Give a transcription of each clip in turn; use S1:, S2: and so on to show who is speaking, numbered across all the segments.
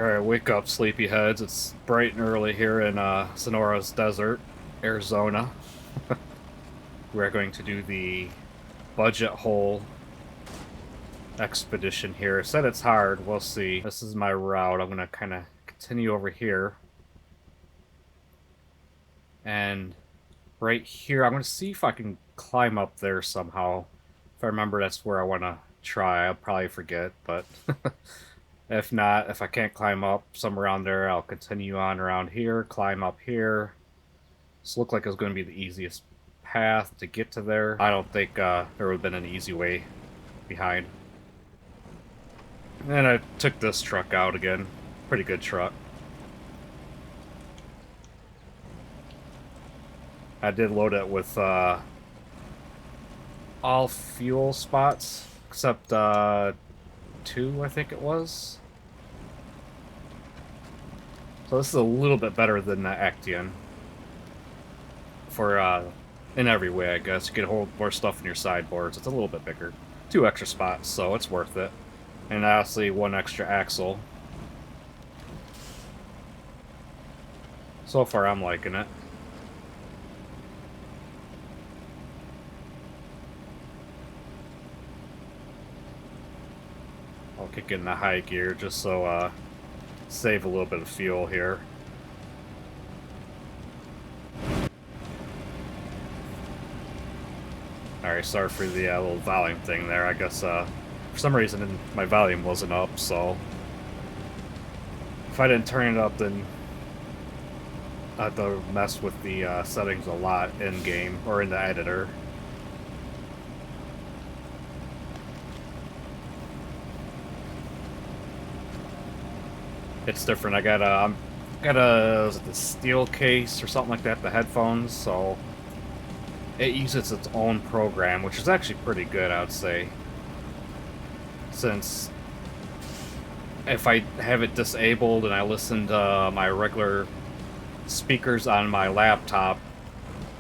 S1: Alright, wake up, sleepyheads. It's bright and early here in Sonora's Desert, Arizona. We're going to do the budget hole expedition here. It said it's hard. We'll see. This is my route. I'm going to kind of continue over here. And right here, I'm going to see if I can climb up there somehow. If I remember, that's where I want to try. I'll probably forget, but... If not, if I can't climb up somewhere around there, I'll continue on around here, climb up here. This looked like it was going to be the easiest path to get to there. I don't think there would have been an easy way behind. And I took this truck out again. Pretty good truck. I did load it with all fuel spots, except 2, I think it was. So this is a little bit better than the Actian. For, in every way, I guess. You can hold more stuff in your sideboards. It's a little bit bigger. 2 extra spots, so it's worth it. And honestly, 1 extra axle. So far, I'm liking it. I'll kick in the high gear just so, save a little bit of fuel here. Alright, sorry for the little volume thing there. I guess for some reason my volume wasn't up, so if I didn't turn it up, then I have to mess with the settings a lot in-game, or in the editor. It's different. I got a was it the steel case or something like that, the headphones, so it uses its own program, which is actually pretty good, I would say. Since if I have it disabled and I listen to my regular speakers on my laptop,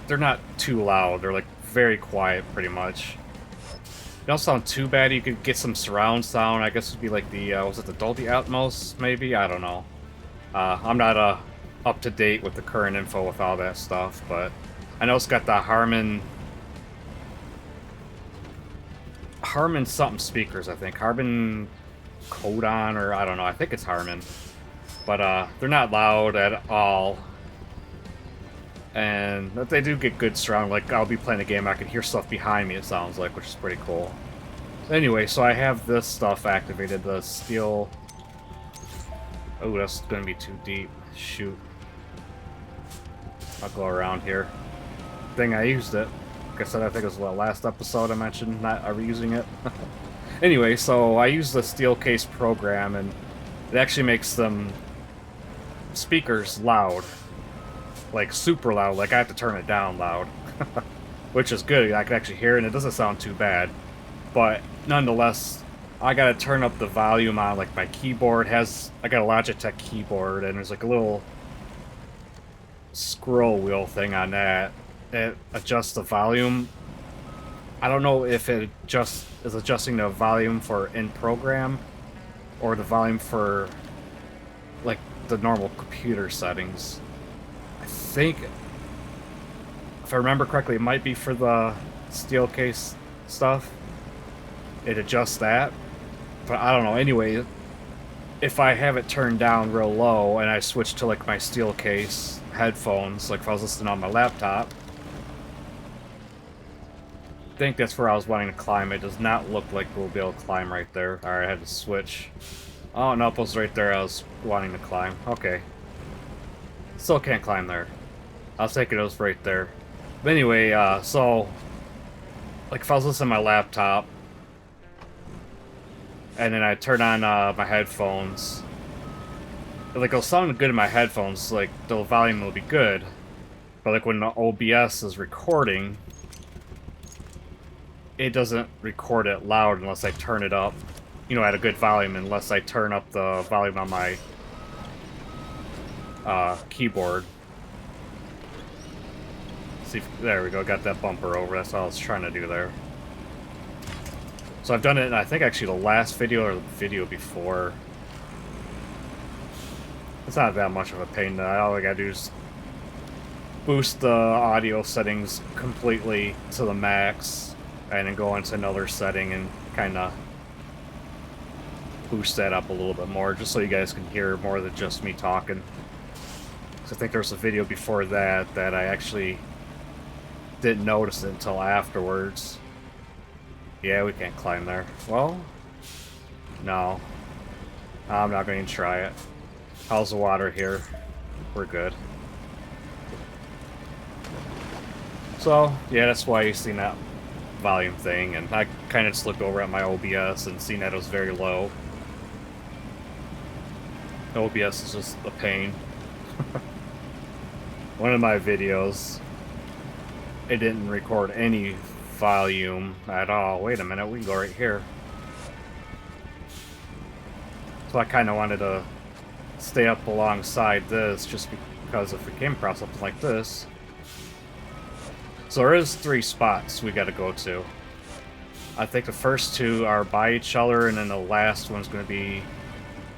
S1: they're not too loud. They're like very quiet, pretty much. They don't sound too bad. You could get some surround sound. I guess it would be like the, was it the Dolby Atmos, maybe? I don't know. I'm not up to date with the current info with all that stuff, but I know it's got the Harman something speakers, I think. Harman Codon, or I don't know. I think it's Harman. But they're not loud at all. And they do get good surround. Like, I'll be playing a game, I can hear stuff behind me, it sounds like, which is pretty cool. Anyway, so I have this stuff activated, the steel... Oh, that's gonna be too deep. Shoot. I'll go around here. Thing I used it. Like I said, I think it was the last episode I mentioned not reusing it. Anyway, so I use the steel case program, and it actually makes them speakers loud. Like, super loud. Like, I have to turn it down loud. Which is good. I can actually hear it, and it doesn't sound too bad. But, nonetheless, I gotta turn up the volume on, like, my keyboard has... I got a Logitech keyboard, and there's, like, a little scroll wheel thing on that. It adjusts the volume. I don't know if it just is adjusting the volume for in-program, or the volume for, like, the normal computer settings. I think, if I remember correctly, it might be for the steel case stuff. It adjusts that. But I don't know. Anyway, if I have it turned down real low and I switch to like my steel case headphones, like if I was listening on my laptop, I think that's where I was wanting to climb. It does not look like we'll be able to climb right there. Alright, I had to switch. Oh, no, it was right there I was wanting to climb. Okay. Still can't climb there. I was thinking it was right there. But anyway, so... Like, if I was listening to my laptop, and then I turn on my headphones, like, it'll sound good in my headphones, like, the volume will be good. But, like, when the OBS is recording, it doesn't record it loud unless I turn it up, you know, at a good volume, unless I turn up the volume on my keyboard. See if, there we go, got that bumper over. That's all I was trying to do there. So I've done it in, I think, actually the last video or the video before. It's not that much of a pain. All I gotta do is boost the audio settings completely to the max, and then go into another setting and kind of boost that up a little bit more, just so you guys can hear more than just me talking. So I think there's a video before that that I actually didn't notice it until afterwards. Yeah, we can't climb there. Well, no. I'm not going to try it. How's the water here? We're good. So, yeah, that's why you seen that volume thing, and I kind of just looked over at my OBS and seen that it was very low. OBS is just a pain. One of my videos, it didn't record any volume at all. Wait a minute, we can go right here. So I kind of wanted to stay up alongside this, just because if we came across something like this. So there is 3 spots we got to go to. I think the first 2 are by each other, and then the last one's going to be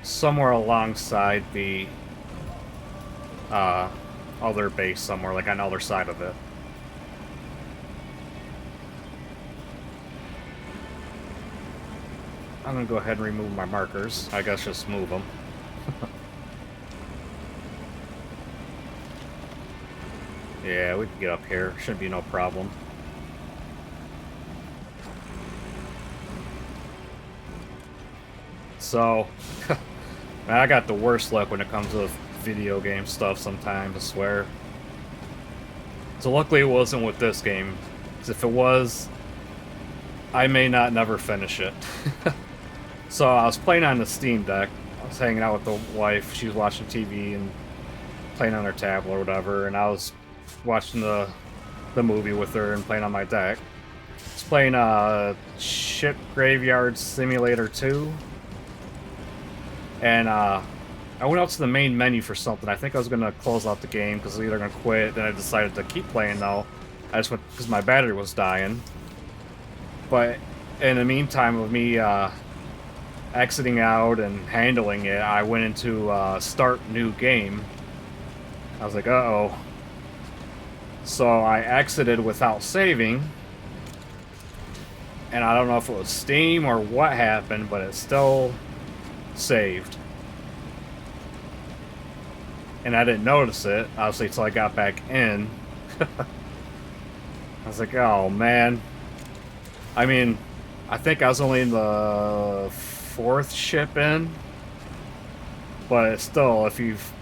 S1: somewhere alongside the other base somewhere, like on the other side of it. I'm going to go ahead and remove my markers. I guess just move them. Yeah, we can get up here. Shouldn't be no problem. So, man, I got the worst luck when it comes to video game stuff sometimes, I swear. So luckily it wasn't with this game. 'Cause if it was, I may not never finish it. So I was playing on the Steam Deck. I was hanging out with the wife. She was watching TV and playing on her tablet or whatever, and I was watching the movie with her and playing on my deck. I was playing Ship Graveyard Simulator 2. And I went out to the main menu for something. I think I was going to close out the game because I was either going to quit. Then I decided to keep playing though. I just went because my battery was dying. But in the meantime of me exiting out and handling it, I went into start new game. I was like, uh-oh. So I exited without saving. And I don't know if it was Steam or what happened, but it still saved. And I didn't notice it, obviously, until I got back in. I was like, oh, man. I mean, I think I was only in the 4th ship in. But still, if you've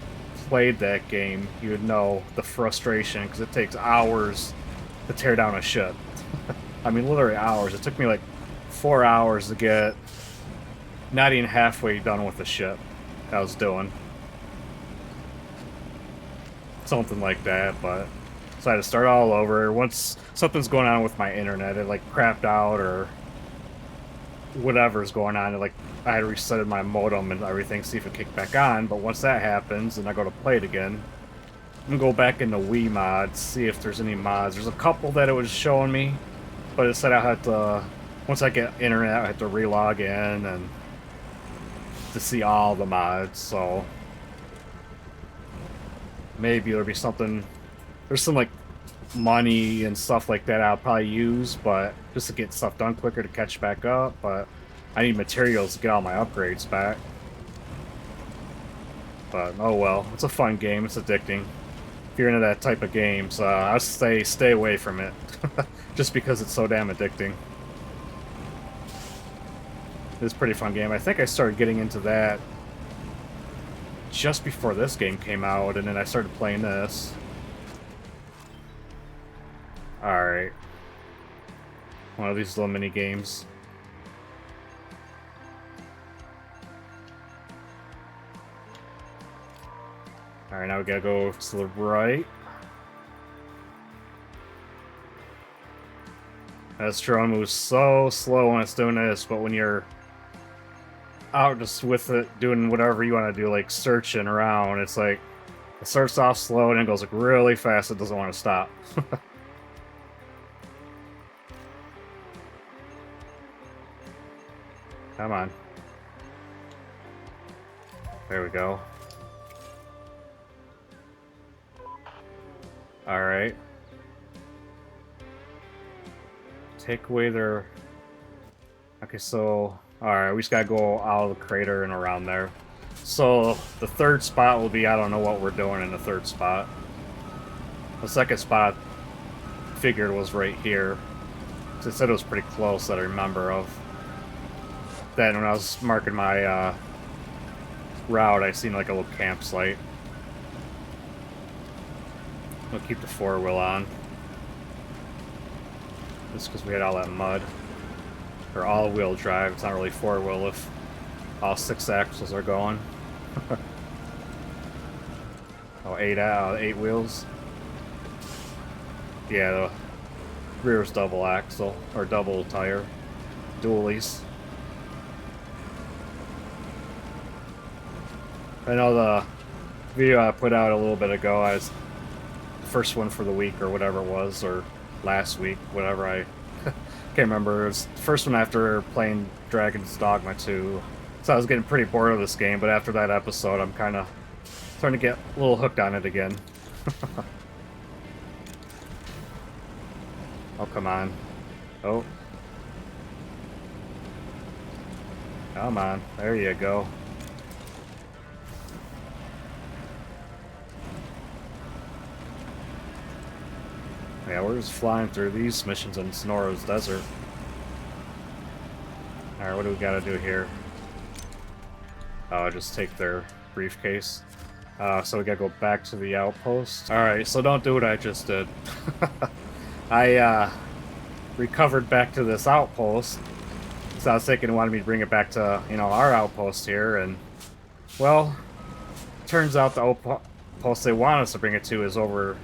S1: played that game, you would know the frustration, because it takes hours to tear down a ship. I mean, literally hours. It took me like 4 hours to get not even halfway done with the ship I was doing. Something like that, but so I had to start all over. Once something's going on with my internet, it like crapped out or whatever's going on, like I had resetted my modem and everything, see if it kicked back on. But once that happens and I go to play it again, I'm gonna go back into Wii mods, see if there's any mods. There's a couple that it was showing me, but it said I had to, once I get internet, I have to relog in and to see all the mods. So maybe there'll be something, there's some like money and stuff like that I'll probably use, but just to get stuff done quicker to catch back up. But I need materials to get all my upgrades back. But oh well, it's a fun game, it's addicting. If you're into that type of games, I stay away from it. Just because it's so damn addicting. It's a pretty fun game. I think I started getting into that just before this game came out, and then I started playing this. Alright. One of these little mini games. Alright, now we gotta go to the right. This drone moves so slow when it's doing this, but when you're out just with it doing whatever you want to do, like searching around, it's like it starts off slow and then goes like really fast. It doesn't want to stop. Come on. There we go. Alright. Take away their... Okay, so... Alright, we just gotta go out of the crater and around there. So, the third spot will be, I don't know what we're doing in the third spot. The second spot, figured, was right here. So it said it was pretty close that I remember of. Then when I was marking my route, I seen like a little campsite. We'll keep the four-wheel on. Just because we had all that mud. Or all-wheel drive. It's not really four-wheel if all 6 axles are going. Oh, 8 wheels. Yeah, the rear's double axle. Or double tire. Dualies. I know the video I put out a little bit ago, I was the first one for the week or whatever it was, or last week, whatever, I can't remember. It was the first one after playing Dragon's Dogma 2. So I was getting pretty bored of this game, but after that episode, I'm kind of starting to get a little hooked on it again. Oh, come on. Oh. Come on. There you go. Yeah, we're just flying through these missions in Sonora's Desert. Alright, what do we gotta do here? Oh, just take their briefcase. So we gotta go back to the outpost. Alright, so don't do what I just did. I recovered back to this outpost. So I was thinking it wanted me to bring it back to, you know, our outpost here, and well, turns out the outpost they want us to bring it to is over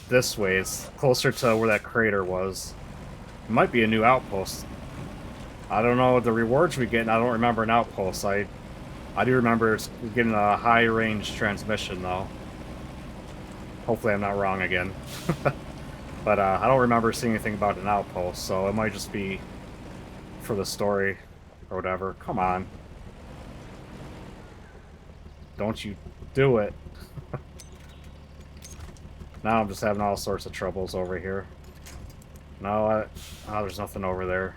S1: this way. It's closer to where that crater was. It might be a new outpost. I don't know the rewards we get. I don't remember an outpost. I do remember getting a high range transmission though. Hopefully I'm not wrong again. But I don't remember seeing anything about an outpost, so it might just be for the story or whatever. Come on. Don't you do it. Now I'm just having all sorts of troubles over here. No, oh, there's nothing over there.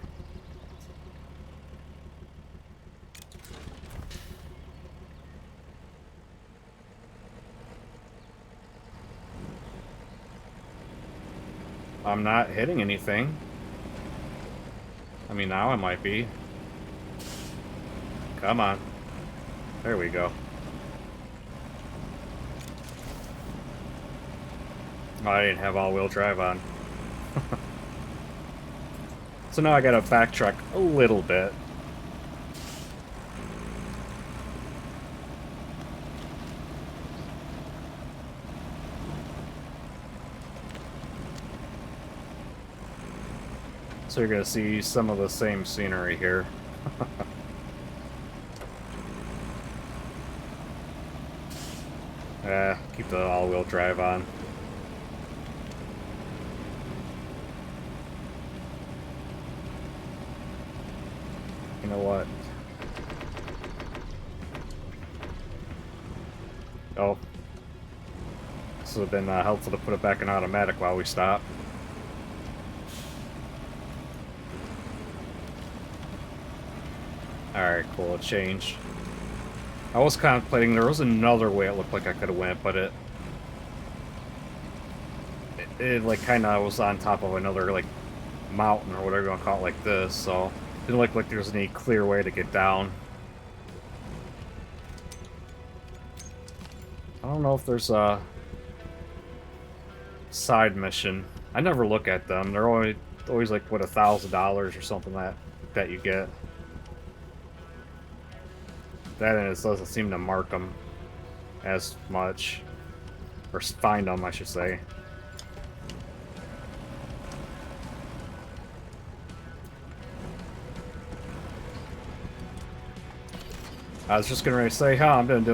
S1: I'm not hitting anything. I mean, now I might be. Come on. There we go. Oh, I didn't have all-wheel drive on. So now I gotta backtrack a little bit. So you're gonna see some of the same scenery here. Keep the all-wheel drive on. You know what? Oh. This would have been helpful to put it back in automatic while we stop. Alright, cool, it changed. I was contemplating, there was another way it looked like I could have went, but it like kind of was on top of another like mountain or whatever you want to call it, like this, so it didn't look like there was any clear way to get down. I don't know if there's a side mission. I never look at them. They're always like, what, $1,000 or something that you get. That and it doesn't seem to mark them as much. Or find them, I should say. I was just gonna say, I've been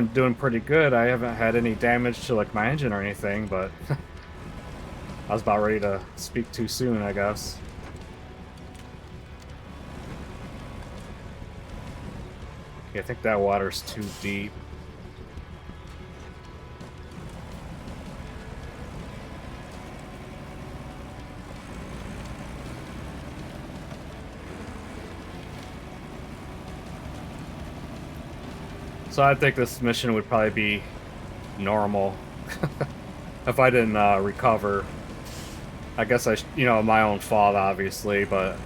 S1: doing pretty good. I haven't had any damage to like my engine or anything, but I was about ready to speak too soon, I guess. Okay, I think that water's too deep. So I think this mission would probably be normal if I didn't recover. I guess my own fault, obviously, but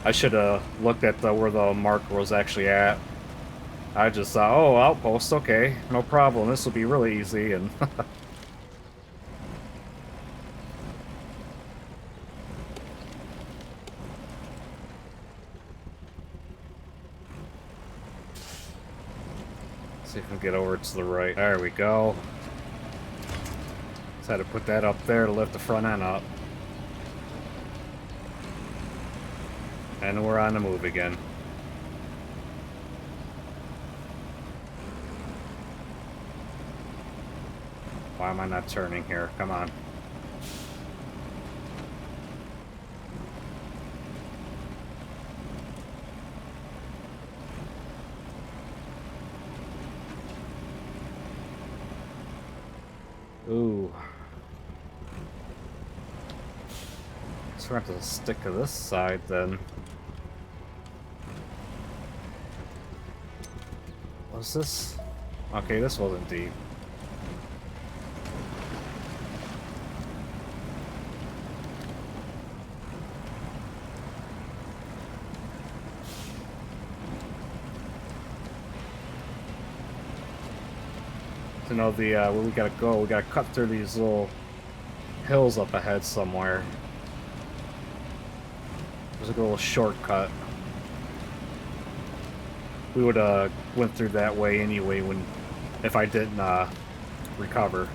S1: I should have looked at where the marker was actually at. I just thought, oh, outpost, okay, no problem. This will be really easy, and see if we can get over to the right. There we go. Just had to put that up there to lift the front end up. And we're on the move again. Why am I not turning here? Come on. Ooh. So we're going to have to stick to this side then. What's this? Okay, this wasn't deep. To know where we gotta go, we gotta cut through these little hills up ahead somewhere. There's like a little shortcut. We would went through that way anyway if I didn't recover.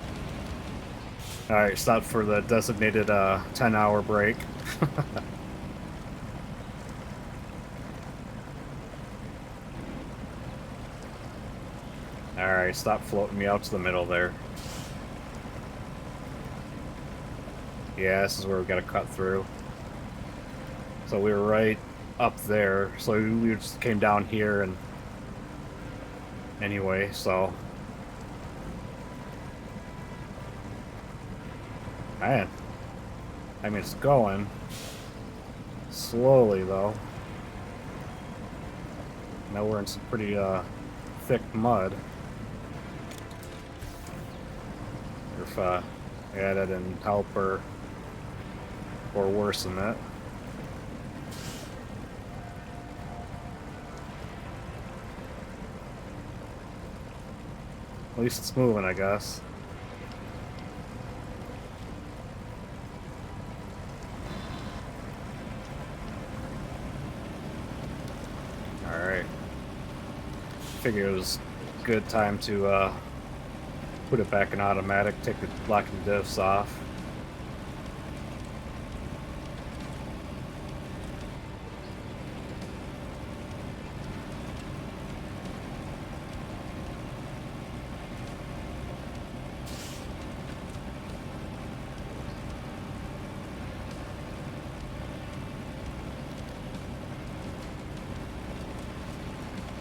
S1: Alright, stop for the designated 10-hour break. Alright, stop floating me out to the middle there. Yeah, this is where we gotta cut through. So we were right up there, so we just came down here and anyway, so man, I mean it's going slowly though. Now we're in some pretty thick mud. If yeah, that didn't help or worsen it. At least it's moving, I guess. Alright. Figured it was a good time to put it back in automatic, take the locking diffs off.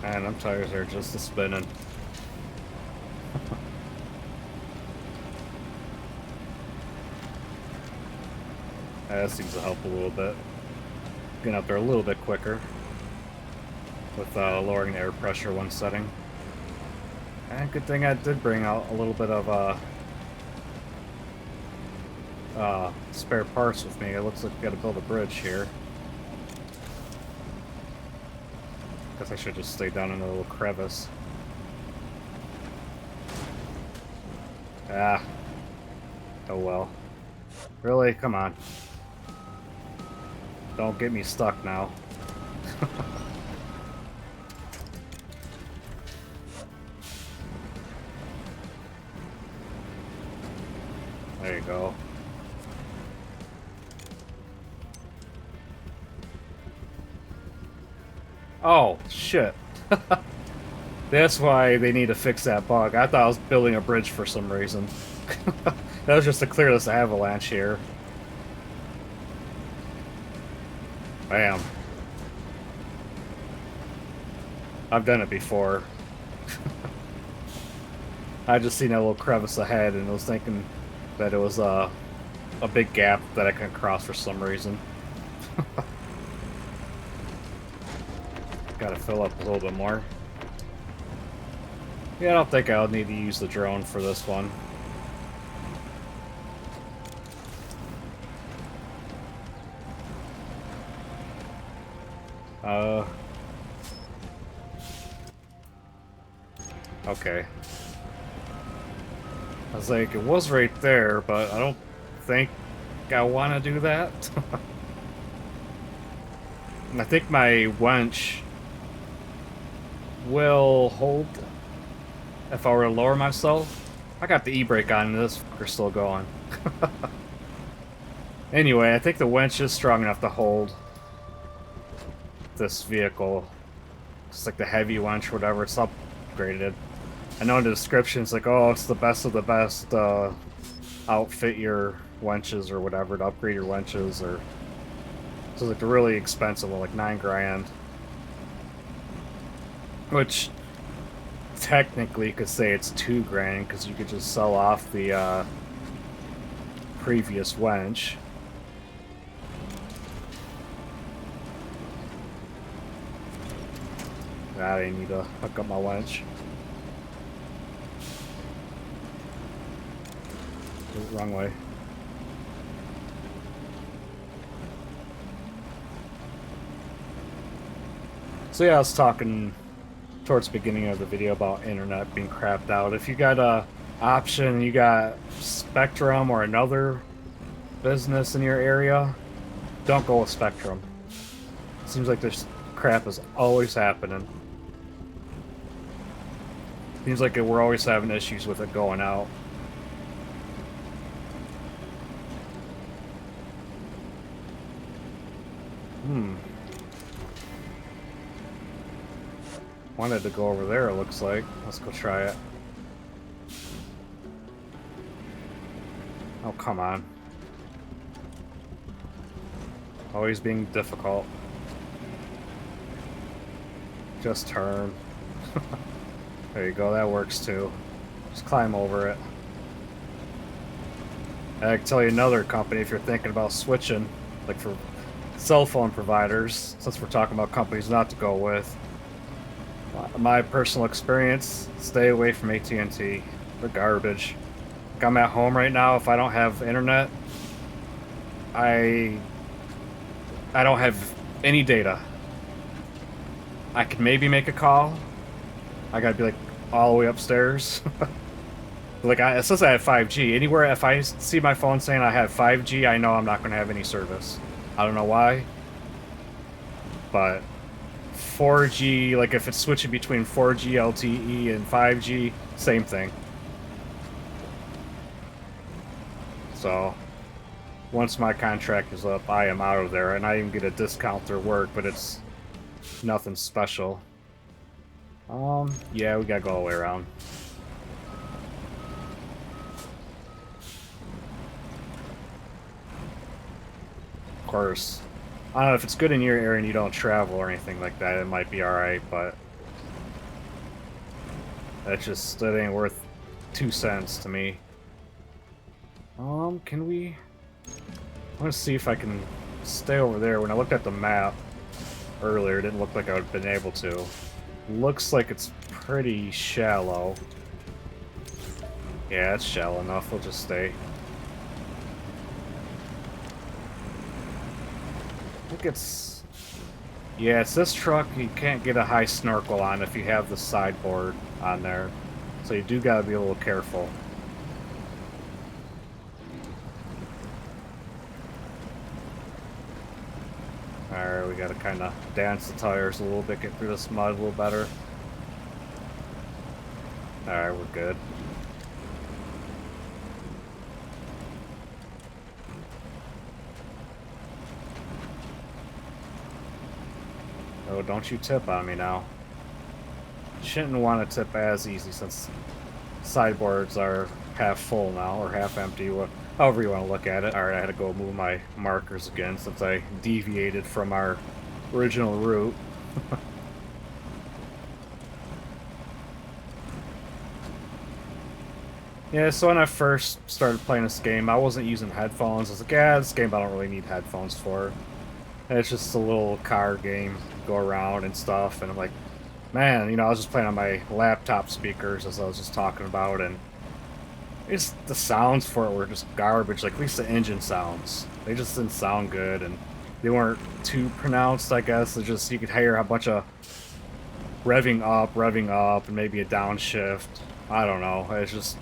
S1: Man, them tires are just a spinning. That seems to help a little bit. Getting up there a little bit quicker with lowering the air pressure one setting. And good thing I did bring out a little bit of spare parts with me. It looks like we gotta build a bridge here. Guess I should just stay down in a little crevice. Ah. Oh well. Really? Come on. Don't get me stuck now. There you go. Oh, shit. That's why they need to fix that bug. I thought I was building a bridge for some reason. That was just to clear this avalanche here. Bam. I've done it before. I just seen that little crevice ahead and was thinking that it was a big gap that I couldn't cross for some reason. Gotta fill up a little bit more. Yeah, I don't think I'll need to use the drone for this one. Uh... Okay. I was like, it was right there, but I don't think I want to do that. And I think my winch will hold if I were to lower myself. I got the e-brake on and this fucker's still going. Anyway, I think the winch is strong enough to hold this vehicle. It's like the heavy winch, whatever, it's upgraded. I know in the description it's like, oh, it's the best of the best, outfit your winches or whatever, to upgrade your winches, or... So it's like the really expensive one, like 9 grand. Which, technically you could say it's 2 grand, because you could just sell off the, previous winch. I didn't need to hook up my winch. Wrong way. So yeah, I was talking towards the beginning of the video about internet being crapped out. If you got a option, you got Spectrum or another business in your area, don't go with Spectrum. Seems like this crap is always happening. Seems like we're always having issues with it going out. Wanted to go over there, it looks like. Let's go try it. Oh, come on. Always being difficult. Just turn. There you go, that works too. Just climb over it. I can tell you another company if you're thinking about switching, like for cell phone providers, since we're talking about companies not to go with. My personal experience, stay away from AT&T. They're garbage. Like I'm at home right now, if I don't have internet, I don't have any data. I could maybe make a call. I gotta be like all the way upstairs. Like it says I have 5G. Anywhere if I see my phone saying I have 5G, I know I'm not gonna have any service. I don't know why, but 4G, like if it's switching between 4G LTE and 5G, same thing. So once my contract is up, I am out of there, and I even get a discount through work, but it's nothing special. Yeah, we gotta go all the way around. Of course, I don't know if it's good in your area and you don't travel or anything like that, it might be alright, but that ain't worth 2 cents to me. Can we... I want to see if I can stay over there. When I looked at the map earlier, it didn't look like I would have been able to. Looks like it's pretty shallow. Yeah, it's shallow enough. We'll just stay. I think it's... Yeah, it's this truck. You can't get a high snorkel on if you have the sideboard on there. So you do gotta be a little careful. Alright, we gotta kind of dance the tires a little bit, get through this mud a little better. Alright, we're good. Oh, don't you tip on me now. Shouldn't want to tip as easy since sideboards are half full now, or half empty, however you want to look at it. Alright, I had to go move my markers again since I deviated from our original route. Yeah, so when I first started playing this game, I wasn't using headphones. I was like, yeah, this game I don't really need headphones for. And it's just a little car game, go around and stuff, and I'm like, Man, you know, I was just playing on my laptop speakers as I was just talking about, and it's the sounds for it were just garbage. Like, at least the engine sounds, they just didn't sound good, and they weren't too pronounced, I guess. It's just, you could hear a bunch of revving up, and maybe a downshift. I don't know. It's just,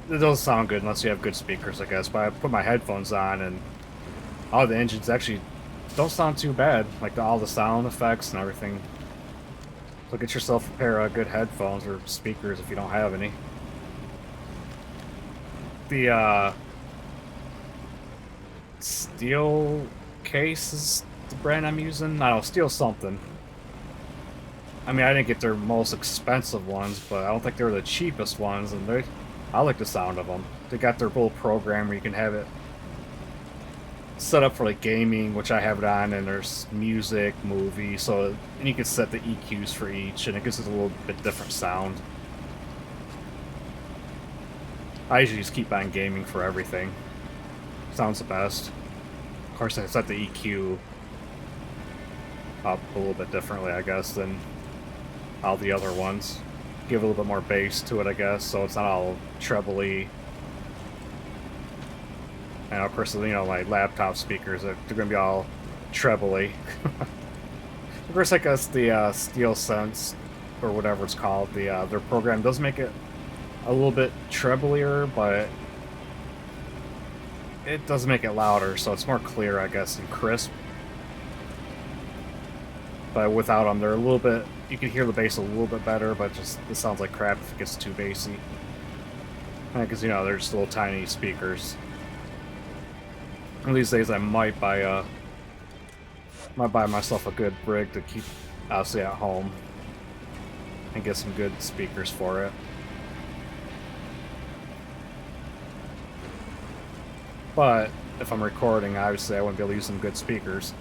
S1: it doesn't sound good unless you have good speakers, I guess. But I put my headphones on, and all the engines actually don't sound too bad. Like, all the sound effects and everything. So get yourself a pair of good headphones or speakers if you don't have any. The Steel Case is the brand I'm using. I don't know, Steel something. I mean, I didn't get their most expensive ones, but I don't think they were the cheapest ones, and I like the sound of them. They got their little program where you can have it set up for like gaming, which I have it on, and there's music, movie, so, and you can set the EQs for each, and it gives it a little bit different sound. I usually just keep on gaming for everything. Sounds the best. Of course, I set the EQ up a little bit differently, I guess, than all the other ones. Give a little bit more bass to it, I guess, so it's not all trebly. And of course, you know, like laptop speakers, they're gonna be all trebly. Of course, I guess the Steel Sense, or whatever it's called, their program does make it a little bit treblier, but it does make it louder, so it's more clear, I guess, and crisp. But without them, they're a little bit, you can hear the bass a little bit better, but just, it sounds like crap if it gets too bassy. Because, you know, they're just little tiny speakers. And these days I might buy myself a good rig to keep, obviously, at home. And get some good speakers for it. But if I'm recording, obviously I wouldn't be able to use some good speakers.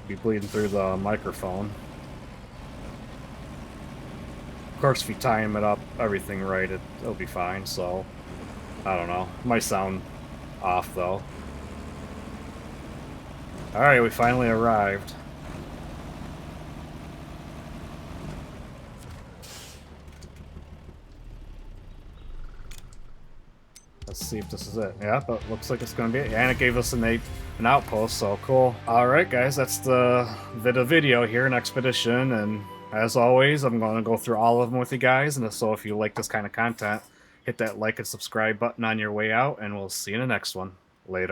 S1: Be bleeding through the microphone. Of course, if you time it up, everything right, it'll be fine, so I don't know. It might sound off, though. Alright, we finally arrived. Let's see if this is it. Yeah, but looks like it's gonna be it. Yeah, and it gave us an outpost, so cool. Alright guys, that's the video here, an expedition, and as always, I'm gonna go through all of them with you guys, and so if you like this kind of content, hit that like and subscribe button on your way out, and we'll see you in the next one. Later.